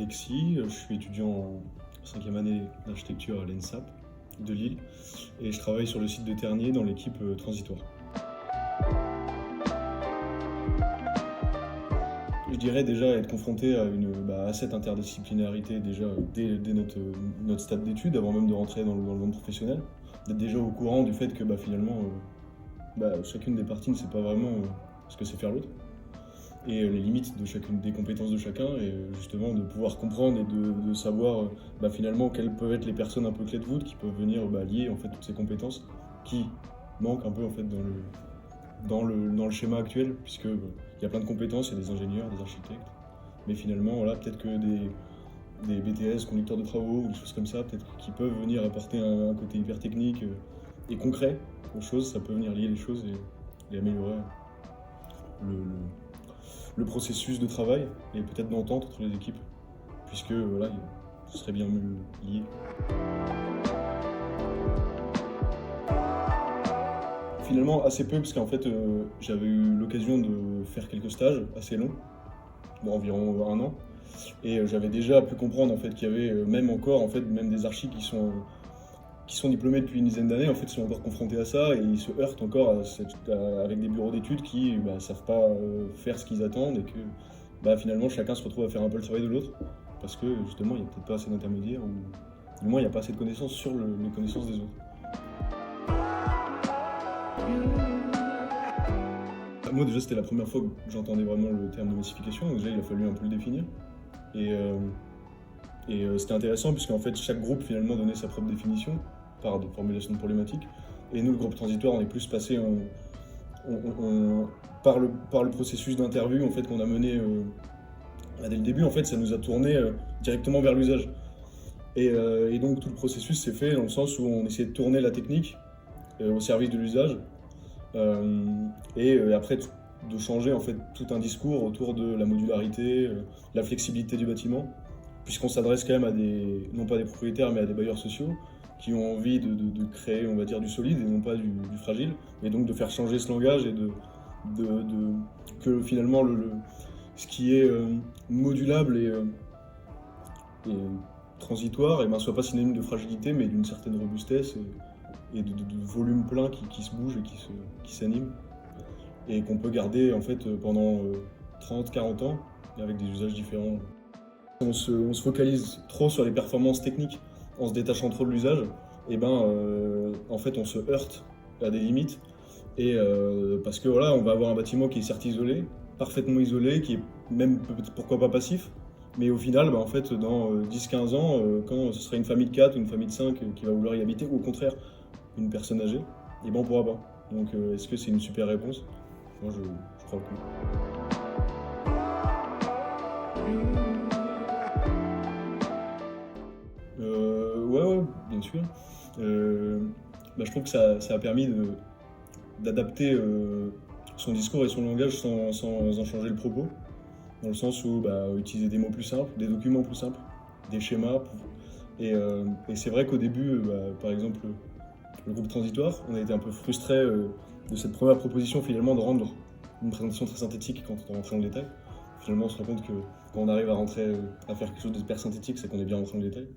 Alexis, je suis étudiant en 5e année d'architecture à l'ENSAP de Lille et je travaille sur le site de Ternier dans l'équipe transitoire. Je dirais déjà être confronté à cette interdisciplinarité déjà dès notre stade d'études, avant même de rentrer dans le monde professionnel, d'être déjà au courant du fait que finalement chacune des parties ne sait pas vraiment ce que c'est faire l'autre, et les limites de chacune des compétences de chacun, et justement de pouvoir comprendre et de savoir finalement quelles peuvent être les personnes un peu clés de voûte qui peuvent venir lier en fait toutes ces compétences qui manquent un peu en fait dans le schéma actuel, puisque il y a plein de compétences, il y a des ingénieurs, des architectes, mais finalement voilà, peut-être que des BTS, conducteurs de travaux ou des choses comme ça, peut-être qui peuvent venir apporter un côté hyper technique et concret aux choses, ça peut venir lier les choses et améliorer le processus de travail et peut-être d'entente entre les équipes, puisque voilà, ce serait bien mieux lié. Finalement assez peu, parce qu'en fait j'avais eu l'occasion de faire quelques stages assez longs, d'environ 1 an, et j'avais déjà pu comprendre en fait qu'il y avait même des archis qui sont diplômés depuis une dizaine d'années, en fait sont encore confrontés à ça et ils se heurtent encore avec des bureaux d'études qui savent pas faire ce qu'ils attendent, et que finalement chacun se retrouve à faire un peu le travail de l'autre parce que justement il n'y a peut-être pas assez d'intermédiaires, ou du moins il n'y a pas assez de connaissances sur les connaissances des autres. Moi déjà c'était la première fois que j'entendais vraiment le terme de massification, donc déjà il a fallu un peu le définir. Et c'était intéressant puisqu'en fait chaque groupe finalement donnait sa propre définition par des formulations de problématiques. Et nous, le groupe transitoire, on est plus passé par le processus d'interview en fait, qu'on a mené dès le début. En fait, ça nous a tourné directement vers l'usage. Et donc tout le processus s'est fait dans le sens où on essayait de tourner la technique au service de l'usage. Et après de changer en fait tout un discours autour de la modularité, la flexibilité du bâtiment, puisqu'on s'adresse quand même non pas des propriétaires mais à des bailleurs sociaux qui ont envie de créer, on va dire, du solide et non pas du fragile, et donc de faire changer ce langage et que finalement ce qui est modulable et transitoire soit pas synonyme de fragilité mais d'une certaine robustesse et de volume plein qui se bouge et qui s'anime, et qu'on peut garder en fait pendant 30-40 ans avec des usages différents. On se focalise trop sur les performances techniques en se détachant trop de l'usage, et en fait on se heurte à des limites, et parce que voilà, on va avoir un bâtiment qui est certes isolé, parfaitement isolé, qui est même pourquoi pas passif, mais au final en fait dans 10-15 ans, quand ce sera une famille de 4 ou une famille de 5 qui va vouloir y habiter, ou au contraire une personne âgée, et on pourra pas. Donc est-ce que c'est une super réponse? Moi je crois que oui. Ouais, bien sûr. Je trouve que ça a permis d'adapter son discours et son langage sans en changer le propos, dans le sens où utiliser des mots plus simples, des documents plus simples, des schémas. Et c'est vrai qu'au début, par exemple, le groupe transitoire, on a été un peu frustré de cette première proposition finalement de rendre une présentation très synthétique quand on rentrait dans le détail. Finalement, on se rend compte que quand on arrive à faire quelque chose de hyper synthétique, c'est qu'on est bien rentré dans le détail.